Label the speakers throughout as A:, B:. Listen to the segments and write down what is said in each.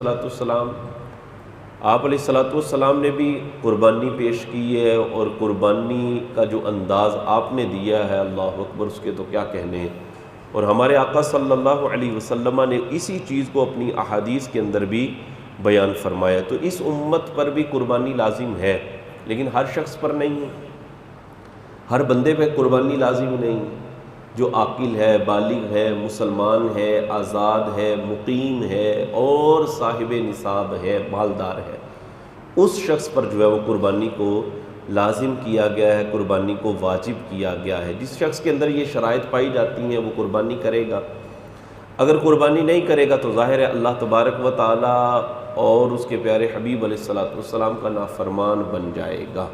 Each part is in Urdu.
A: السلام آپ علیہ السلام نے بھی قربانی پیش کی ہے، اور قربانی کا جو انداز آپ نے دیا ہے، اللہ اکبر، اس کے تو کیا کہنے ہیں۔ اور ہمارے آقا صلی اللہ علیہ وسلم نے اسی چیز کو اپنی احادیث کے اندر بھی بیان فرمایا۔ تو اس امت پر بھی قربانی لازم ہے، لیکن ہر شخص پر نہیں ہے، ہر بندے پہ قربانی لازم نہیں ہے۔ جو عاقل ہے، بالغ ہے، مسلمان ہے، آزاد ہے، مقیم ہے اور صاحب نصاب ہے، مالدار ہے، اس شخص پر جو ہے وہ قربانی کو لازم کیا گیا ہے، قربانی کو واجب کیا گیا ہے۔ جس شخص کے اندر یہ شرائط پائی جاتی ہیں وہ قربانی کرے گا۔ اگر قربانی نہیں کرے گا تو ظاہر ہے اللہ تبارک و تعالیٰ اور اس کے پیارے حبیب علیہ السلام کا نافرمان بن جائے گا۔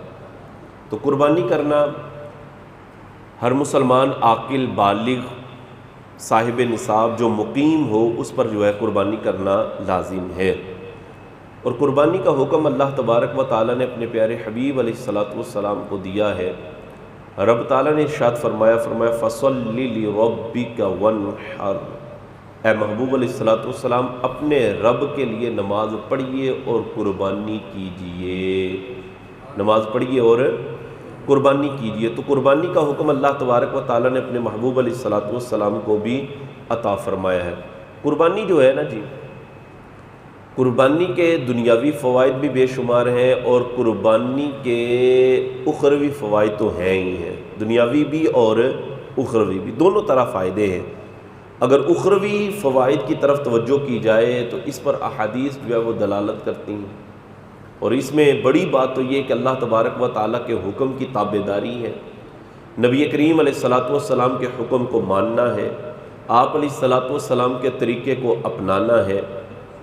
A: تو قربانی کرنا ہر مسلمان عاقل، بالغ، صاحب نصاب جو مقیم ہو، اس پر جو ہے قربانی کرنا لازم ہے۔ اور قربانی کا حکم اللہ تبارک و تعالیٰ نے اپنے پیارے حبیب علیہ السلام کو دیا ہے۔ رب تعالیٰ نے ارشاد فرمایا فَصَلِّ لِرَبِّكَ وَانْحَرْ، اے محبوب علیہ السلام اپنے رب کے لیے نماز پڑھیے اور قربانی کیجئے، نماز پڑھیے اور قربانی کیجئے۔ تو قربانی کا حکم اللہ تبارک و تعالیٰ نے اپنے محبوب علیہ السلام کو بھی عطا فرمایا ہے۔ قربانی جو ہے نا جی، قربانی کے دنیاوی فوائد بھی بے شمار ہیں، اور قربانی کے اخروی فوائد تو ہیں ہی ہیں، دنیاوی بھی اور اخروی بھی، دونوں طرح فائدے ہیں۔ اگر اخروی فوائد کی طرف توجہ کی جائے تو اس پر احادیث جو ہے وہ دلالت کرتی ہیں، اور اس میں بڑی بات تو یہ کہ اللہ تبارک و تعالیٰ کے حکم کی تابعداری ہے، نبی کریم علیہ السلام کے حکم کو ماننا ہے، آپ علیہ السلام کے طریقے کو اپنانا ہے،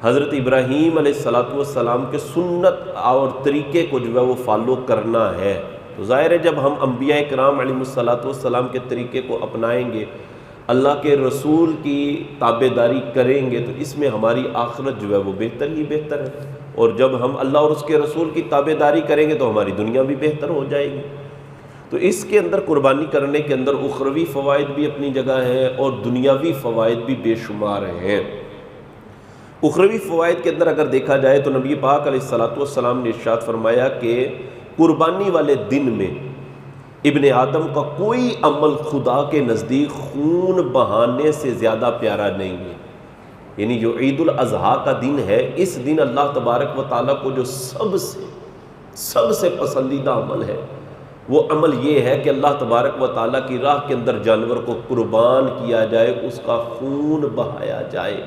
A: حضرت ابراہیم علیہ السلام کے سنت اور طریقے کو جو ہے وہ فالو کرنا ہے۔ تو ظاہر ہے جب ہم انبیاء کرام علیہ السلام کے طریقے کو اپنائیں گے، اللہ کے رسول کی تابعداری کریں گے، تو اس میں ہماری آخرت جو ہے وہ بہتر ہی بہتر ہے، اور جب ہم اللہ اور اس کے رسول کی تابعداری کریں گے تو ہماری دنیا بھی بہتر ہو جائے گی۔ تو اس کے اندر قربانی کرنے کے اندر اخروی فوائد بھی اپنی جگہ ہیں اور دنیاوی فوائد بھی بے شمار ہیں۔ اخروی فوائد کے اندر اگر دیکھا جائے تو نبی پاک علیہ السلام نے ارشاد فرمایا کہ قربانی والے دن میں ابن آدم کا کوئی عمل خدا کے نزدیک خون بہانے سے زیادہ پیارا نہیں ہے۔ یعنی جو عید الاضحیٰ کا دن ہے، اس دن اللہ تبارک و تعالیٰ کو جو سب سے پسندیدہ عمل ہے، وہ عمل یہ ہے کہ اللہ تبارک و تعالیٰ کی راہ کے اندر جانور کو قربان کیا جائے، اس کا خون بہایا جائے۔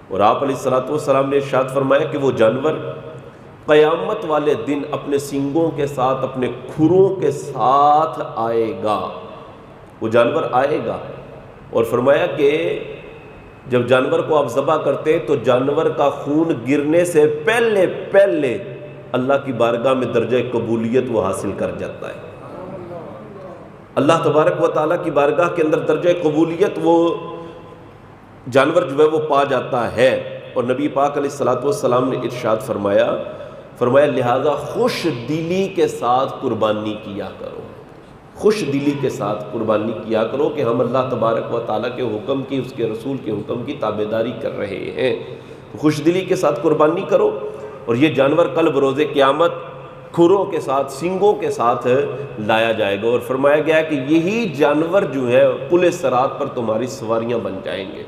A: اور آپ علیہ السلام نے ارشاد فرمایا کہ وہ جانور قیامت والے دن اپنے سینگوں کے ساتھ، اپنے کھروں کے ساتھ آئے گا، وہ جانور آئے گا۔ اور فرمایا کہ جب جانور کو آپ ذبح کرتے تو جانور کا خون گرنے سے پہلے اللہ کی بارگاہ میں درجہ قبولیت وہ حاصل کر جاتا ہے۔ اللہ تبارک و تعالیٰ کی بارگاہ کے اندر درجہ قبولیت وہ جانور جو ہے وہ پا جاتا ہے۔ اور نبی پاک علیہ السلام نے ارشاد فرمایا لہذا خوش دلی کے ساتھ قربانی کیا کرو، خوش دلی کے ساتھ قربانی کیا کرو کہ ہم اللہ تبارک و تعالیٰ کے حکم کی، اس کے رسول کے حکم کی تابعداری کر رہے ہیں۔ خوش دلی کے ساتھ قربانی کرو، اور یہ جانور کل بروز قیامت کھروں کے ساتھ، سینگوں کے ساتھ لایا جائے گا۔ اور فرمایا گیا کہ یہی جانور جو ہے پل صراط پر تمہاری سواریاں بن جائیں گے،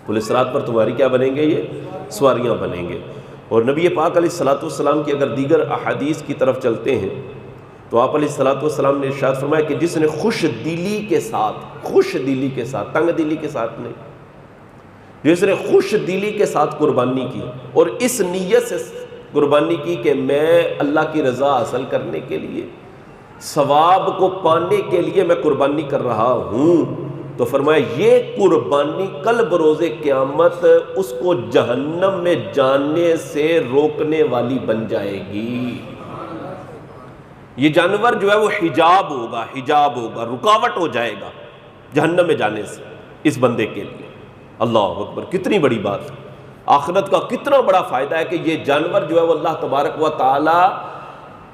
A: پل صراط پر تمہاری کیا بنیں گے؟ یہ سواریاں بنیں گے۔ اور نبی پاک علیہ السلام کی اگر دیگر احادیث کی طرف چلتے ہیں تو آپ علیہ السلام نے ارشاد فرمایا کہ جس نے خوش دلی کے ساتھ، تنگ دلی کے ساتھ نہیں، جس نے خوش دلی کے ساتھ قربانی کی اور اس نیت سے قربانی کی کہ میں اللہ کی رضا حاصل کرنے کے لیے، ثواب کو پانے کے لیے میں قربانی کر رہا ہوں، تو فرمایا یہ قربانی کل بروز قیامت اس کو جہنم میں جانے سے روکنے والی بن جائے گی۔ یہ جانور جو ہے وہ حجاب ہوگا، رکاوٹ ہو جائے گا جہنم میں جانے سے اس بندے کے لیے۔ اللہ اکبر، کتنی بڑی بات، آخرت کا کتنا بڑا فائدہ ہے کہ یہ جانور جو ہے وہ اللہ تبارک و تعالی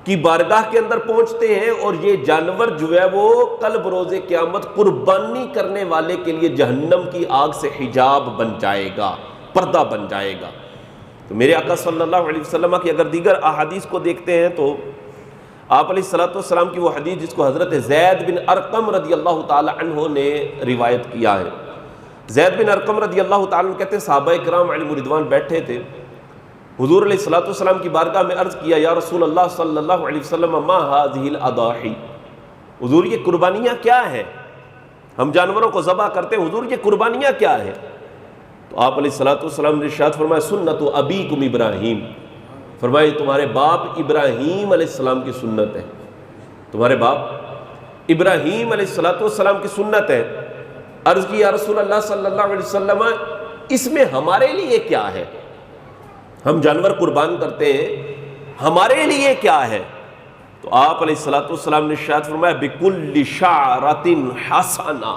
A: کی بارگاہ کے اندر پہنچتے ہیں، اور یہ جانور جو ہے وہ کل بروز قیامت قربانی کرنے والے کے لیے جہنم کی آگ سے حجاب بن جائے گا۔ پردہ بن جائے گا۔ تو میرے آقا صلی اللہ علیہ وسلم کی اگر دیگر احادیث کو دیکھتے ہیں تو آپ علیہ الصلوۃ والسلام کی وہ حدیث جس کو حضرت زید بن ارقم رضی اللہ تعالی عنہ نے روایت کیا ہے، زید بن ارقم رضی اللہ تعالی عنہ کہتے ہیں صحابہ کرام علیہ رضوان بیٹھے تھے، حضور علیہ الصلوۃ والسلام کی بارگاہ میں عرض کیا یا رسول اللہ صلی اللہ علیہ وسلم ما هذه الاضاحی، حضور یہ قربانیاں کیا ہیں؟ ہم جانوروں کو ذبح کرتے ہیں، حضور یہ قربانیاں کیا ہیں؟ تو آپ علیہ الصلوۃ والسلام نے ارشاد فرمایا سنت ابیکم ابراہیم، فرمایا تمہارے باپ ابراہیم علیہ السلام کی سنت ہے، تمہارے باپ ابراہیم علیہ الصلوۃ والسلام کی سنت ہے۔ عرض کی یا رسول اللہ صلی اللہ علیہ وسلم اس میں ہمارے لیے کیا ہے؟ ہم جانور قربان کرتے ہیں، ہمارے لیے کیا ہے؟ تو آپ علیہ الصلوۃ والسلام نے ارشاد فرمایا بکل شعرۃ حسنہ،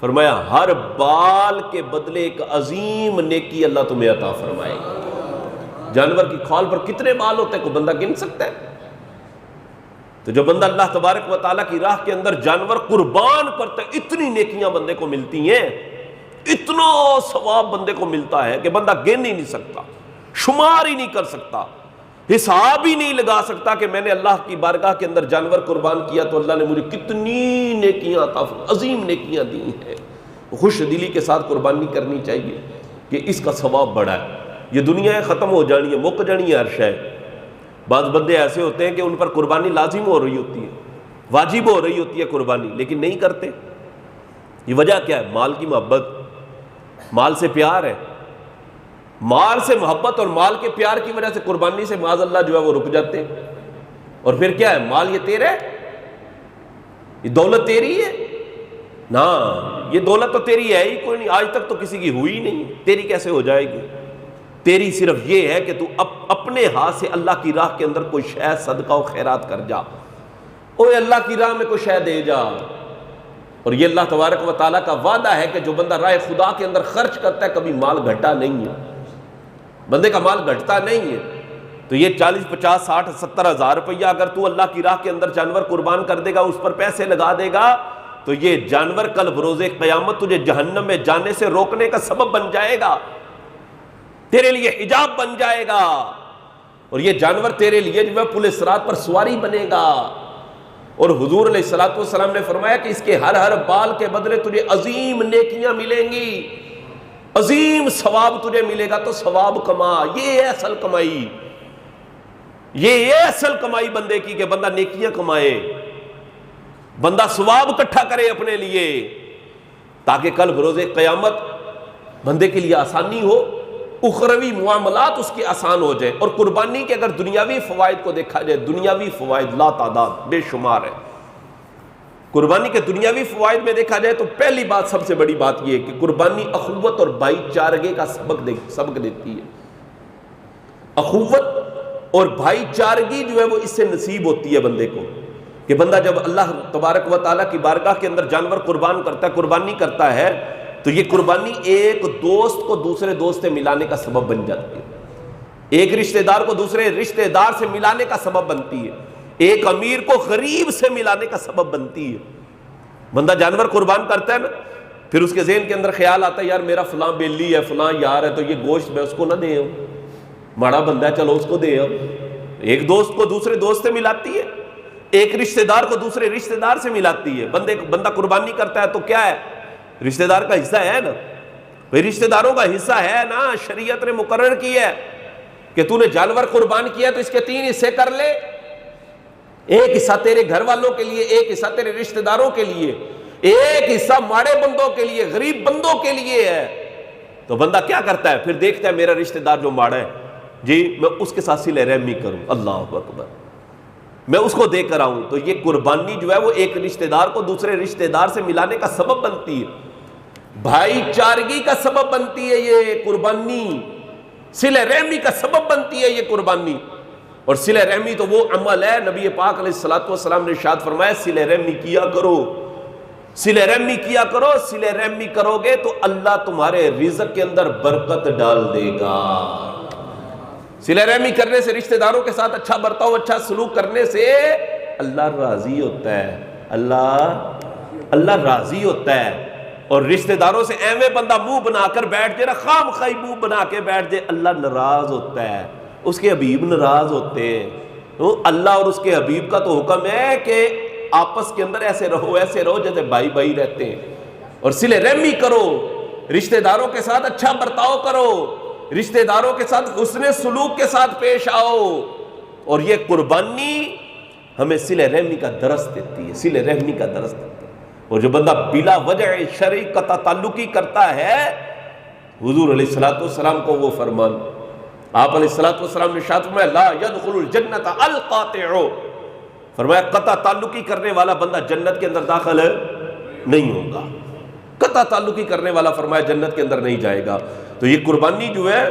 A: فرمایا ہر بال کے بدلے ایک عظیم نیکی اللہ تمہیں عطا فرمائے گا۔ جانور کی کھال پر کتنے بال ہوتے ہیں کوئی بندہ گن سکتا ہے؟ تو جو بندہ اللہ تبارک و تعالیٰ کی راہ کے اندر جانور قربان کرتا ہے اتنی نیکیاں بندے کو ملتی ہیں، اتنا ثواب بندے کو ملتا ہے کہ بندہ گن ہی نہیں سکتا، شمار ہی نہیں کر سکتا، حساب ہی نہیں لگا سکتا کہ میں نے اللہ کی بارگاہ کے اندر جانور قربان کیا تو اللہ نے مجھے کتنی نیکیاں عطا فرمائیں، عظیم نیکیاں دی ہیں۔ خوش دلی کے ساتھ قربانی کرنی چاہیے کہ اس کا ثواب بڑا ہے۔ یہ دنیا ختم ہو جانی ہے، مک جانی ہے ہر شے۔ بعض بندے ایسے ہوتے ہیں کہ ان پر قربانی لازم ہو رہی ہوتی ہے، واجب ہو رہی ہوتی ہے قربانی، لیکن نہیں کرتے۔ یہ وجہ کیا ہے؟ مال کی محبت، مال سے پیار ہے، مال سے محبت اور مال کے پیار کی وجہ سے قربانی سے معاذ اللہ جو ہے وہ رک جاتے ہیں۔ اور پھر کیا ہے؟ مال یہ تیرا ہے، یہ دولت تیری ہے نا، یہ دولت تو تیری ہے ہی کوئی نہیں، آج تک تو کسی کی ہوئی نہیں، تیری کیسے ہو جائے گی؟ تیری صرف یہ ہے کہ تو اپنے ہاتھ سے اللہ کی راہ کے اندر کوئی شے صدقہ و خیرات کر جا، اوے اللہ کی راہ میں کوئی شے دے جا۔ اور یہ اللہ تبارک و تعالیٰ کا وعدہ ہے کہ جو بندہ راہ خدا کے اندر خرچ کرتا ہے کبھی مال گھٹا نہیں ہے، بندے کا مال گھٹتا نہیں ہے۔ تو یہ 40 50 60 70 ہزار روپیہ اگر تو اللہ کی راہ کے اندر جانور قربان کر دے گا، اس پر پیسے لگا دے گا، تو یہ جانور کل بروز قیامت تجھے جہنم میں جانے سے روکنے کا سبب بن جائے گا، تیرے لیے حجاب بن جائے گا، اور یہ جانور تیرے لیے جو ہے پل صراط پر سواری بنے گا۔ اور حضور علیہ الصلوۃ والسلام نے فرمایا کہ اس کے ہر بال کے بدلے تجھے عظیم نیکیاں ملیں گی، عظیم ثواب تجھے ملے گا۔ تو ثواب کما، یہ ہے اصل کمائی، یہ ہے اصل کمائی بندے کی کہ بندہ نیکیاں کمائے، بندہ ثواب اکٹھا کرے اپنے لیے، تاکہ کل بروز قیامت بندے کے لیے آسانی ہو، اخروی معاملات اس کے آسان ہو جائے۔ اور قربانی کے اگر دنیاوی فوائد کو دیکھا جائے، دنیاوی فوائد لا تعداد بے شمار ہے۔ قربانی کے دنیاوی فوائد میں دیکھا جائے تو پہلی بات، سب سے بڑی بات یہ ہے کہ قربانی اخوت اور بھائی چارگی کا سبق دیتی ہے۔ اخوت اور بھائی چارگی جو ہے وہ اس سے نصیب ہوتی ہے بندے کو، کہ بندہ جب اللہ تبارک و تعالیٰ کی بارگاہ کے اندر جانور قربان کرتا ہے، قربانی کرتا ہے، تو یہ قربانی ایک دوست کو دوسرے دوست سے ملانے کا سبب بن جاتی ہے، ایک رشتہ دار کو دوسرے رشتہ دار سے ملانے کا سبب بنتی ہے، ایک امیر کو غریب سے ملانے کا سبب بنتی ہے۔ بندہ جانور قربان کرتا ہے نا، پھر اس کے ذہن کے اندر خیال آتا ہے یار میرا فلاں بیلی ہے، فلاں یار ہے، تو یہ گوشت میں اس کو نہ دے آؤں، ماڑا بندہ ہے چلو اس کو دے آؤں۔ ایک دوست کو دوسرے دوست سے ملاتی ہے، ایک رشتہ دار کو دوسرے رشتہ دار سے ملاتی ہے۔ بندہ قربانی کرتا ہے تو کیا ہے؟ رشتہ دار کا حصہ ہے نا، بھئی رشتہ داروں کا حصہ ہے نا، شریعت نے مقرر کی ہے کہ تو نے جانور قربان کیا تو اس کے 3 حصے کر لے، ایک حصہ تیرے گھر والوں کے لیے، ایک حصہ تیرے رشتہ داروں کے لیے، ایک حصہ ماڑے بندوں کے لیے، غریب بندوں کے لیے ہے۔ تو بندہ کیا کرتا ہے؟ پھر دیکھتا ہے میرا رشتہ دار جو ماڑا ہے، جی میں اس کے ساتھ صلہ رحمی کروں، اللہ اکبر، میں اس کو دے کر آؤں۔ تو یہ قربانی جو ہے وہ ایک رشتہ دار کو دوسرے رشتہ دار سے ملانے کا سبب بنتی ہے، بھائی چارگی کا سبب بنتی ہے یہ قربانی، صلہ رحمی کا سبب بنتی ہے یہ قربانی۔ اور صلہ رحمی تو وہ عمل ہے، نبی پاک علیہ الصلوۃ والسلام نے ارشاد فرمایا صلہ رحمی کیا کرو، صلہ رحمی کیا کرو، صلہ رحمی کرو گے تو اللہ تمہارے رزق کے اندر برکت ڈال دے گا۔ صلہ رحمی کرنے سے، رشتہ داروں کے ساتھ اچھا برتاؤ، اچھا سلوک کرنے سے اللہ راضی ہوتا ہے، اللہ راضی ہوتا ہے۔ اور رشتہ داروں سے ایویں بندہ منہ بنا کر بیٹھ جائے نا، خام خواہ منہ بنا کے بیٹھ جائے، اللہ ناراض ہوتا ہے، اس کے حبیب ناراض ہوتے ہیں۔ اللہ اور اس کے حبیب کا تو حکم ہے کہ آپس کے اندر ایسے رہو جیسے بھائی بھائی رہتے ہیں، اور صلہ رحمی کرو، رشتہ داروں کے ساتھ اچھا برتاؤ کرو، رشتہ داروں کے ساتھ حسن سلوک کے ساتھ پیش آؤ۔ اور یہ قربانی ہمیں صلہ رحمی کا درس دیتی ہے، صلہ رحمی کا درس دیتی ہے۔ اور جو بندہ بلا وجہ شرعی قطع تعلقی کرتا ہے، حضور علیہ السلام کو وہ فرمان، آپ علیہ السلام نے ارشاد فرمایا لا يدخل الجنت القاطع، فرمایا قطع تعلقی کرنے والا بندہ جنت کے اندر داخل نہیں ہوگا، قطع تعلقی کرنے والا فرمایا جنت کے اندر نہیں جائے گا۔ تو یہ قربانی جو ہے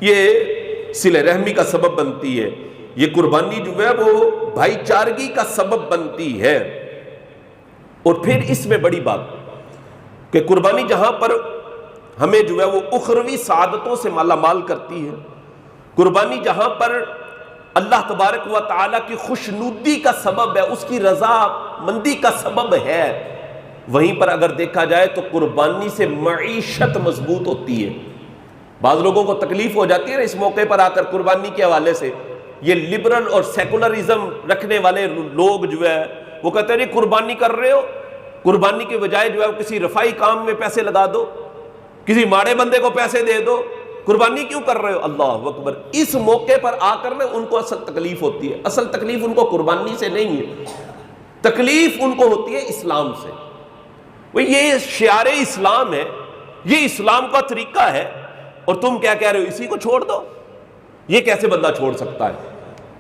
A: یہ صلہ رحمی کا سبب بنتی ہے، یہ قربانی جو ہے وہ بھائی چارگی کا سبب بنتی ہے۔ اور پھر اس میں بڑی بات کہ قربانی جہاں پر ہمیں جو ہے وہ اخروی سعادتوں سے مالا مال کرتی ہے، قربانی جہاں پر اللہ تبارک و تعالیٰ کی خوشنودی کا سبب ہے، اس کی رضا مندی کا سبب ہے، وہیں پر اگر دیکھا جائے تو قربانی سے معیشت مضبوط ہوتی ہے۔ بعض لوگوں کو تکلیف ہو جاتی ہے نا اس موقع پر آ کر قربانی کے حوالے سے، یہ لبرل اور سیکولرزم رکھنے والے لوگ جو ہے وہ کہتے ہیں نہیں قربانی کر رہے ہو، قربانی کے بجائے جو ہے کسی رفائی کام میں پیسے لگا دو، کسی ماڑے بندے کو پیسے دے دو، قربانی کیوں کر رہے ہو؟ اللہ اکبر۔ اس موقع پر آ کر نا ان کو اصل تکلیف ہوتی ہے، اصل تکلیف ان کو قربانی سے نہیں ہے، تکلیف ان کو ہوتی ہے اسلام سے۔ یہ شعار اسلام ہے، یہ اسلام کا طریقہ ہے، اور تم کیا کہہ رہے ہو اسی کو چھوڑ دو؟ یہ کیسے بندہ چھوڑ سکتا ہے؟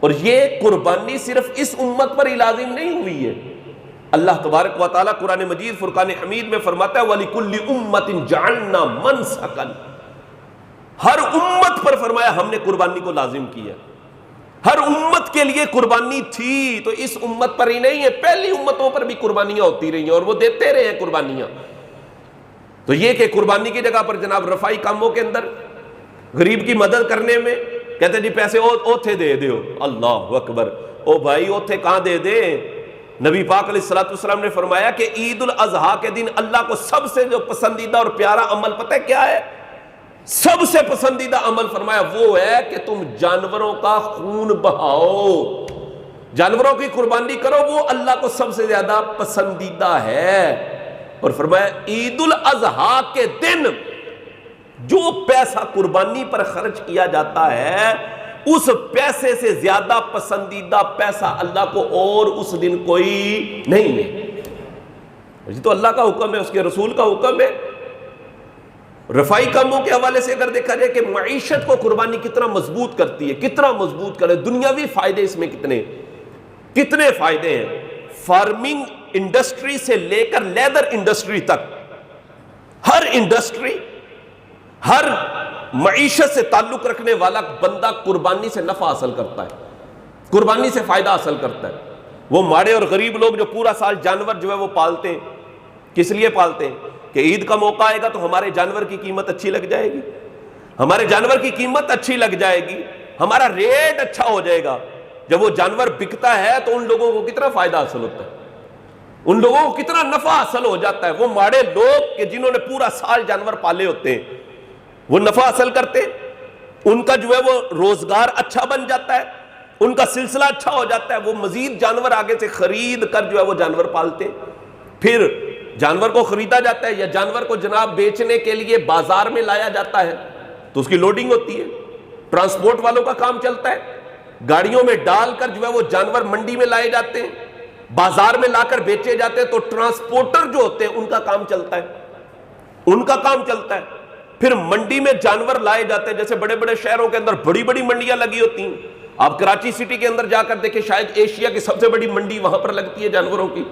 A: اور یہ قربانی صرف اس امت پر ہی لازم نہیں ہوئی ہے، اللہ تبارک و تعالیٰ قرآن مجید فرقان حمید میں فرماتا ہے وَلِكُلِّ أُمَّةٍ جَعَلْنَا مَنْسَكًا، ہر امت پر فرمایا ہم نے قربانی کو لازم کیا، ہر امت کے لیے قربانی تھی، تو اس امت پر ہی نہیں ہے، پہلی امتوں پر بھی قربانیاں ہوتی رہی ہیں اور وہ دیتے رہے ہیں قربانیاں۔ تو یہ کہ قربانی کی جگہ پر جناب رفائی کاموں کے اندر غریب کی مدد کرنے میں کہتے ہیں جی پیسے اوتھے دے دیو، اللہ اکبر، او بھائی اوتھے کہاں دے دے؟ نبی پاک علیہ السلام نے فرمایا کہ عید الاضحیٰ کے دن اللہ کو سب سے جو پسندیدہ اور پیارا عمل پتہ ہے کیا ہے؟ سب سے پسندیدہ عمل فرمایا وہ ہے کہ تم جانوروں کا خون بہاؤ، جانوروں کی قربانی کرو، وہ اللہ کو سب سے زیادہ پسندیدہ ہے۔ اور فرمایا عید الاضحیٰ کے دن جو پیسہ قربانی پر خرچ کیا جاتا ہے اس پیسے سے زیادہ پسندیدہ پیسہ اللہ کو اور اس دن کوئی نہیں ہے۔ یہ تو اللہ کا حکم ہے، اس کے رسول کا حکم ہے۔ رفائی کاموں کے حوالے سے اگر دیکھا جائے کہ معیشت کو قربانی کتنا مضبوط کرتی ہے، کتنا مضبوط کرے، دنیاوی فائدے اس میں کتنے فائدے ہیں۔ فارمنگ انڈسٹری سے لے کر لیدر انڈسٹری تک، ہر انڈسٹری، ہر معیشت سے تعلق رکھنے والا بندہ قربانی سے نفع حاصل کرتا ہے، قربانی سے فائدہ حاصل کرتا ہے۔ وہ ماڑے اور غریب لوگ جو پورا سال جانور جو ہے وہ پالتے ہیں، کس لیے پالتے ہیں؟ کہ عید کا موقع آئے گا تو ہمارے جانور کی قیمت اچھی لگ جائے گی، ہمارے جانور کی قیمت اچھی لگ جائے گی، ہمارا ریٹ اچھا ہو جائے گا۔ جب وہ جانور بکتا ہے تو ان لوگوں کو کتنا فائدہ حاصل ہوتا ہے، ان لوگوں کو کتنا نفع حاصل ہو جاتا ہے۔ وہ ماڑے لوگ کہ جنہوں نے پورا سال جانور پالے ہوتے ہیں وہ نفع حاصل کرتے، ان کا جو ہے وہ روزگار اچھا بن جاتا ہے، ان کا سلسلہ اچھا ہو جاتا ہے، وہ مزید جانور آگے سے خرید کر جو ہے وہ جانور پالتے، پھر جانور کو خریدا جاتا ہے یا جانور کو جناب بیچنے کے لیے بازار میں لایا جاتا ہے تو اس کی لوڈنگ ہوتی ہے، ٹرانسپورٹ والوں کا کام چلتا ہے، گاڑیوں میں ڈال کر جو ہے وہ جانور منڈی میں لائے جاتے ہیں، بازار میں لا کر بیچے جاتے ہیں، تو ٹرانسپورٹر جو ہوتے ہیں ان کا کام چلتا ہے، ان کا کام چلتا ہے۔ پھر منڈی میں جانور لائے جاتے ہیں، جیسے بڑے بڑے شہروں کے اندر بڑی بڑی منڈیاں لگی ہوتی ہیں، آپ کراچی سٹی کے اندر جا کر دیکھیں، شاید ایشیا کی سب سے بڑی منڈی وہاں پر لگتی ہے جانوروں کی۔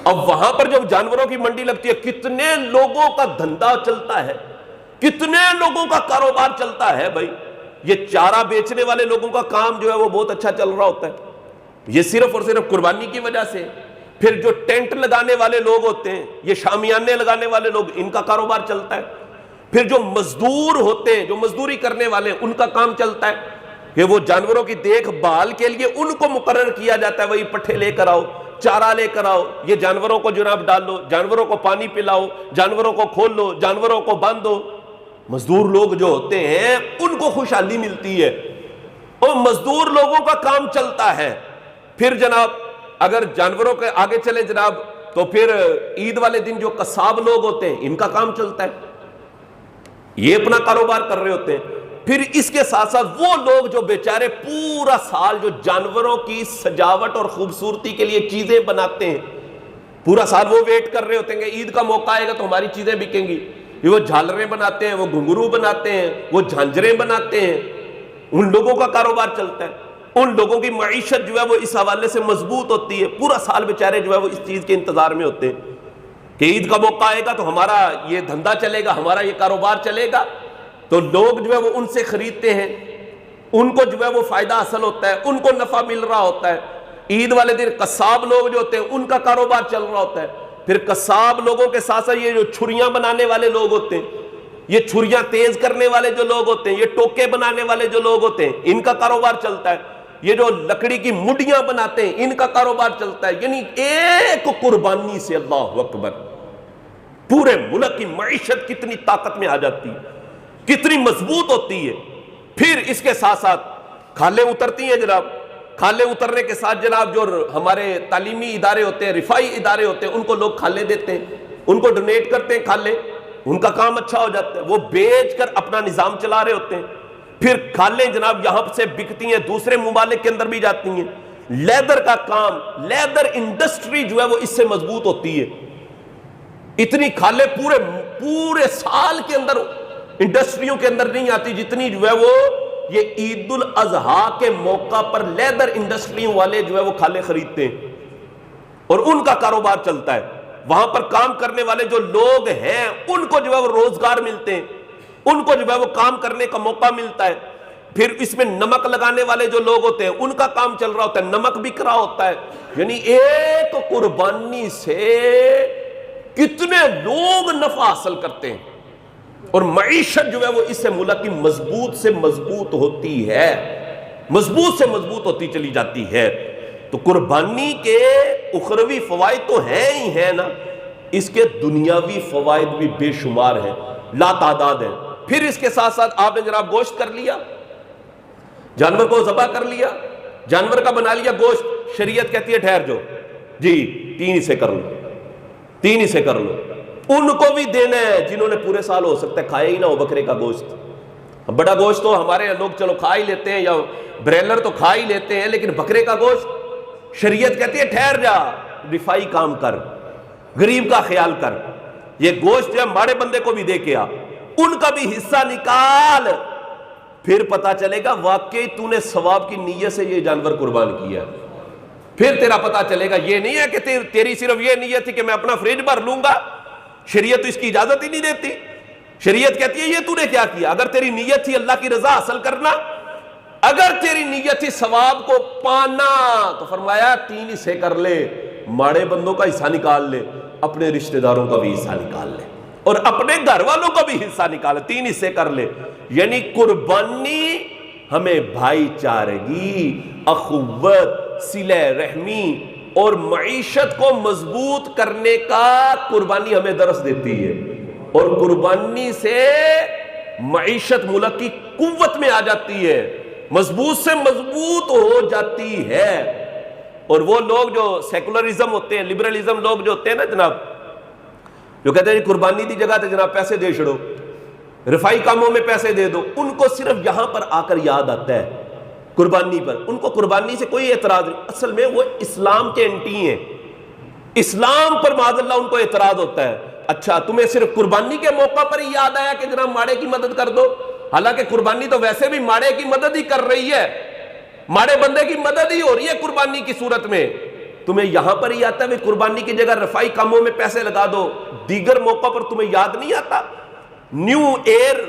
A: اب وہاں پر جب جانوروں کی منڈی لگتی ہے کتنے لوگوں کا دھندا چلتا ہے، کتنے لوگوں کا کاروبار چلتا ہے بھائی۔ یہ چارہ بیچنے والے لوگوں کا کام جو ہے وہ بہت اچھا چل رہا ہوتا ہے، یہ صرف اور صرف قربانی کی وجہ سے۔ پھر جو ٹینٹ لگانے والے لوگ ہوتے ہیں، یہ شامیانے لگانے والے لوگ، ان کا کاروبار چلتا ہے۔ پھر جو مزدور ہوتے ہیں، جو مزدوری کرنے والے ہیں، ان کا کام چلتا ہے کہ وہ جانوروں کی دیکھ بھال کے لیے ان کو مقرر کیا جاتا ہے، وہی پٹھے لے کر آؤ، چارہ لے کر آؤ، یہ جانوروں کو جناب ڈال لو، جانوروں کو پانی پلاؤ، جانوروں کو کھول لو، جانوروں کو باندھو۔ مزدور لوگ جو ہوتے ہیں ان کو خوشحالی ملتی ہے، اور مزدور لوگوں کا کام چلتا ہے۔ پھر جناب اگر جانوروں کے آگے چلے جناب، تو پھر عید والے دن جو قصاب لوگ ہوتے ہیں ان کا کام چلتا ہے، یہ اپنا کاروبار کر رہے ہوتے ہیں۔ پھر اس کے ساتھ ساتھ وہ لوگ جو بیچارے پورا سال جو جانوروں کی سجاوٹ اور خوبصورتی کے لیے چیزیں بناتے ہیں، پورا سال وہ ویٹ کر رہے ہوتے ہیں کہ عید کا موقع آئے گا تو ہماری چیزیں بکیں گی۔ وہ جھالریں بناتے ہیں، وہ گھنگرو بناتے ہیں، وہ جھانجریں بناتے ہیں، ان لوگوں کا کاروبار چلتا ہے۔ ان لوگوں کی معیشت جو ہے وہ اس حوالے سے مضبوط ہوتی ہے، پورا سال بیچارے جو ہے وہ اس چیز کے انتظار میں ہوتے ہیں کہ عید کا موقع آئے گا تو ہمارا یہ دھندا چلے گا، ہمارا یہ کاروبار چلے گا۔ تو لوگ جو ہے وہ ان سے خریدتے ہیں، ان کو جو ہے وہ فائدہ حاصل ہوتا ہے، ان کو نفع مل رہا ہوتا ہے۔ عید والے دن قصاب لوگ جو ہوتے ہیں ان کا کاروبار چل رہا ہوتا ہے۔ پھر قصاب لوگوں کے ساتھ ساتھ یہ جو چھریاں بنانے والے لوگ ہوتے ہیں، یہ چھریاں تیز کرنے والے جو لوگ ہوتے ہیں، یہ ٹوکے بنانے والے جو لوگ ہوتے ہیں، ان کا کاروبار چلتا ہے۔ یہ جو لکڑی کی مڈیاں بناتے ہیں ان کا کاروبار چلتا ہے۔ یعنی ایک قربانی سے اللہ اکبر پورے ملک کی معیشت کتنی طاقت میں آ جاتی ہے، کتنی مضبوط ہوتی ہے۔ پھر اس کے ساتھ ساتھ کھالیں اترتی ہیں جناب، کھالیں اترنے کے ساتھ جناب جو ہمارے تعلیمی ادارے ہوتے ہیں، رفائی ادارے ہوتے ہیں، ان کو لوگ کھالیں دیتے ہیں، ان کو ڈونیٹ کرتے ہیں کھالیں، ان کا کام اچھا ہو جاتا ہے، وہ بیچ کر اپنا نظام چلا رہے ہوتے ہیں۔ پھر کھالیں جناب یہاں سے بکتی ہیں، دوسرے ممالک کے اندر بھی جاتی ہیں۔ لیدر کا کام، لیدر انڈسٹری جو ہے وہ اس سے مضبوط ہوتی ہے۔ اتنی کھالیں پورے سال کے اندر انڈسٹریوں کے اندر نہیں آتی جتنی جو ہے وہ یہ عید الاضحیٰ کے موقع پر لیدر انڈسٹریوں والے جو ہے وہ کھالیں خریدتے ہیں اور ان کا کاروبار چلتا ہے۔ وہاں پر کام کرنے والے جو لوگ ہیں ان کو جو ہے وہ روزگار ملتے ہیں، ان کو جو ہے وہ کام کرنے کا موقع ملتا ہے۔ پھر اس میں نمک لگانے والے جو لوگ ہوتے ہیں ان کا کام چل رہا ہوتا ہے، نمک بک رہا ہوتا ہے۔ یعنی ایک قربانی سے کتنے لوگ نفع حاصل کرتے ہیں، اور معیشت جو ہے وہ اس سے ملک کی مضبوط سے مضبوط ہوتی ہے، مضبوط سے مضبوط ہوتی چلی جاتی ہے۔ تو قربانی کے اخروی فوائد تو ہیں ہی ہیں نا، اس کے دنیاوی فوائد بھی بے شمار ہیں، لا تعداد ہیں۔ پھر اس کے ساتھ ساتھ آپ نے جناب گوشت کر لیا، جانور کو ذبح کر لیا، جانور کا بنا لیا گوشت، شریعت کہتی ہے ٹھہر جاؤ جی 3 حصے کر لو، 3 حصے کر لو۔ ان کو بھی دینا ہے جنہوں نے پورے سال ہو سکتا ہے کھایا ہی نہ ہو بکرے کا گوشت۔ بڑا گوشت تو ہمارے لوگ چلو کھا ہی لیتے ہیں، یا بریلر تو کھا ہی لیتے ہیں، لیکن بکرے کا گوشت شریعت کہتی ہے ٹھہر جا، رفائی کام کر، غریب کا خیال کر، یہ گوشت جو ہے ماڑے بندے کو بھی دے کے آ، ان کا بھی حصہ نکال، پھر پتا چلے گا واقعی تو نے ثواب کی نیت سے یہ جانور قربان کیا۔ پھر تیرا پتا چلے گا، یہ نہیں ہے کہ تیری صرف یہ نیت تھی کہ میں اپنا فریج بھر لوں گا، شریعت تو اس کی اجازت ہی نہیں دیتی۔ شریعت کہتی ہے یہ تو نے کیا کیا؟ اگر تیری نیت تھی اللہ کی رضا حاصل کرنا، اگر تیری نیت تھی ثواب کو پانا، تو فرمایا 3 حصے کر لے، ماڑے بندوں کا حصہ نکال لے، اپنے رشتہ داروں کا بھی حصہ نکال لے، اور اپنے گھر والوں کا بھی حصہ نکال لے، 3 حصے کر لے۔ یعنی قربانی ہمیں بھائی چارگی، اخوت، صلہ رحمی اور معیشت کو مضبوط کرنے کا قربانی ہمیں درس دیتی ہے، اور قربانی سے معیشت ملک کی قوت میں آ جاتی ہے، مضبوط سے مضبوط ہو جاتی ہے۔ اور وہ لوگ جو سیکولرزم ہوتے ہیں، لبرلزم لوگ جو ہوتے ہیں نا جناب، جو کہتے ہیں قربانی دی جگہ تے جناب پیسے دے چھڑو، رفائی کاموں میں پیسے دے دو، ان کو صرف یہاں پر آ کر یاد آتا ہے قربانی پر، ان کو قربانی سے کوئی اعتراض نہیں۔ اصل میں وہ اسلام کے اینٹی ہیں، اسلام پر معاذ اللہ ان کو اعتراض ہوتا ہے۔ اچھا تمہیں صرف قربانی کے موقع پر ہی یاد آیا کہ جناب ماڑے کی مدد کر دو، حالانکہ قربانی تو ویسے بھی ماڑے کی مدد ہی کر رہی ہے، ماڑے بندے کی مدد ہی ہو رہی ہے قربانی کی صورت میں۔ تمہیں یہاں پر ہی آتا ہے قربانی کی جگہ رفائی کاموں میں پیسے لگا دو، دیگر موقع پر تمہیں یاد نہیں آتا؟ نیو ایئر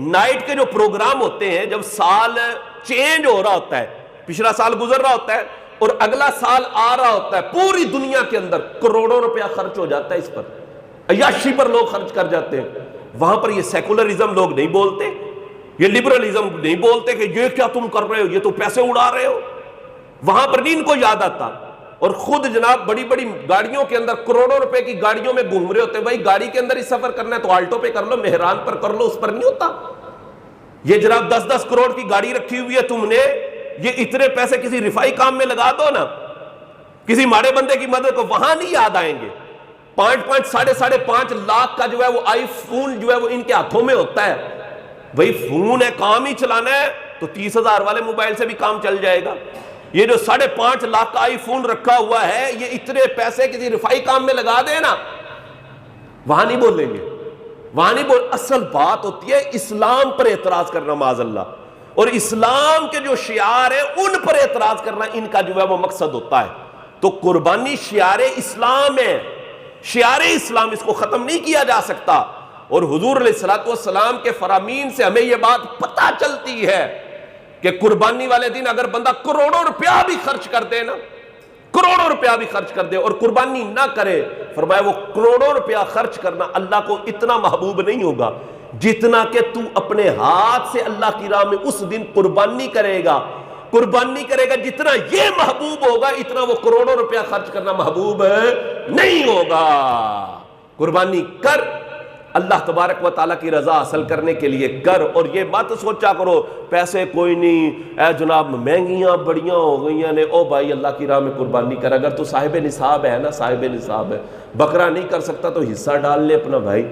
A: نائٹ کے جو پروگرام ہوتے ہیں، جب سال چینج ہو رہا ہوتا ہے، پچھلا سال گزر رہا ہوتا ہے اور اگلا سال آ رہا ہوتا ہے، پوری دنیا کے اندر کروڑوں روپیہ خرچ ہو جاتا ہے اس پر، عیاشی پر لوگ خرچ کر جاتے ہیں۔ وہاں پر یہ سیکولرزم لوگ نہیں بولتے، یہ لبرلزم نہیں بولتے کہ یہ کیا تم کر رہے ہو، یہ تو پیسے اڑا رہے ہو، وہاں پر نہیں ان کو یاد آتا۔ اور خود جناب بڑی بڑی گاڑیوں کے اندر کروڑوں روپے کی گاڑیوں میں گھوم رہے ہوتے ہیں. بھائی گاڑی کے اندر ہی سفر کرنا ہے تو آلٹو پہ کر لو, مہران پر کر لو, اس پر نہیں ہوتا. یہ جناب 10-10 کروڑ کی گاڑی رکھی ہوئی ہے تم نے, یہ اتنے پیسے کسی رفائی کام میں لگا دو نا, کسی ماڑے بندے کی مدد کو, وہاں نہیں یاد آئیں گے. 5.5 لاکھ کا جو ہے وہ آئی فون جو ہے وہ ان کے ہاتھوں میں ہوتا ہے. بھئی فون ہے, کام ہی چلانا ہے تو 30,000 والے موبائل سے بھی کام چل جائے گا. یہ جو 5.5 لاکھ کا آئی فون رکھا ہوا ہے, یہ اتنے پیسے کسی رفائی کام میں لگا دے نا, وہاں نہیں بولیں گے, وہاں نہیں بول. اصل بات ہوتی ہے اسلام پر اعتراض کرنا معاذ اللہ, اور اسلام کے جو شعار ہیں ان پر اعتراض کرنا ان کا جو ہے وہ مقصد ہوتا ہے. تو قربانی شعار اسلام ہے, شعار اسلام, اس کو ختم نہیں کیا جا سکتا. اور حضور علیہ الصلوۃ والسلام کے فرامین سے ہمیں یہ بات پتہ چلتی ہے کہ قربانی والے دن اگر بندہ کروڑوں روپیہ بھی خرچ کر دے نا, کروڑوں روپیہ بھی خرچ کر دے اور قربانی نہ کرے, فرمایا وہ کروڑوں روپیہ خرچ کرنا اللہ کو اتنا محبوب نہیں ہوگا جتنا کہ تو اپنے ہاتھ سے اللہ کی راہ میں اس دن قربانی کرے گا. قربانی کرے گا جتنا یہ محبوب ہوگا, اتنا وہ کروڑوں روپیہ خرچ کرنا محبوب نہیں ہوگا. قربانی کر, اللہ تبارک و تعالیٰ کی رضا حاصل کرنے کے لیے کر. اور یہ مت سوچا کرو پیسے کوئی نہیں, اے جناب مہنگیاں بڑیاں ہو گئی ہیں نے, او بھائی اللہ کی راہ میں قربانی کر. اگر تو صاحب نصاب ہے نا, صاحب نصاب ہے, بکرا نہیں کر سکتا تو حصہ ڈال لے اپنا بھائی,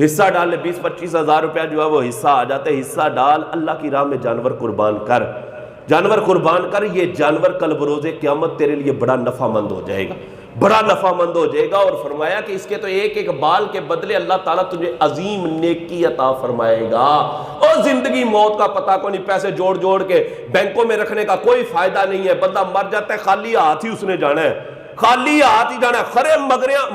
A: حصہ ڈال لے. 20-25 ہزار روپیہ جو ہے وہ حصہ آ جاتا ہے, حصہ ڈال, اللہ کی راہ میں جانور قربان کر, جانور قربان کر. یہ جانور کل بروز قیامت تیرے لیے بڑا نفع مند ہو جائے گا, بڑا نفع مند ہو جائے گا. اور فرمایا کہ اس کے تو ایک ایک بال کے بدلے اللہ تعالیٰ تجھے عظیم نیکی عطا فرمائے گا. اور زندگی موت کا پتہ کو نہیں, پیسے جوڑ جوڑ کے بینکوں میں رکھنے کا کوئی فائدہ نہیں ہے. بندہ مر جاتا ہے خالی ہاتھ ہی اس نے جانا ہے, خالی ہاتھ ہی جانا ہے. خرے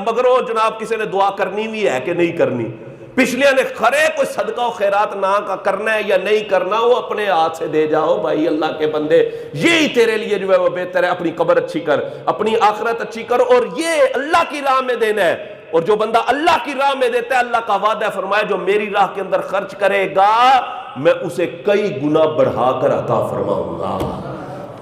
A: مگروں جناب کسی نے دعا کرنی بھی ہے کہ نہیں کرنی, پچھلیاں نے خرے کوئی صدقہ و خیرات نہ کا کرنا ہے یا نہیں کرنا, وہ اپنے ہاتھ سے دے جاؤ. بھائی اللہ کے بندے, یہی تیرے لیے جو ہے وہ بہتر ہے. اپنی قبر اچھی کر, اپنی آخرت اچھی کر, اور یہ اللہ کی راہ میں دینا ہے. اور جو بندہ اللہ کی راہ میں دیتا ہے, اللہ کا وعدہ فرمایا جو میری راہ کے اندر خرچ کرے گا میں اسے کئی گنا بڑھا کر عطا فرماؤں گا,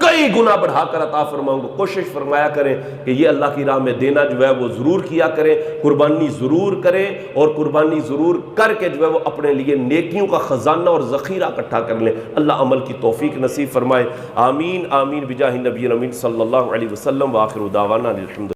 A: کئی گنا بڑھا کر عطا فرماؤں گا. کوشش فرمایا کریں کہ یہ اللہ کی راہ میں دینا جو ہے وہ ضرور کیا کریں, قربانی ضرور کریں, اور قربانی ضرور کر کے جو ہے وہ اپنے لیے نیکیوں کا خزانہ اور ذخیرہ اکٹھا کر لیں. اللہ عمل کی توفیق نصیب فرمائے. آمین آمین بجاہ نبی الامین صلی اللہ علیہ وسلم. وآخر دعوانا الحمد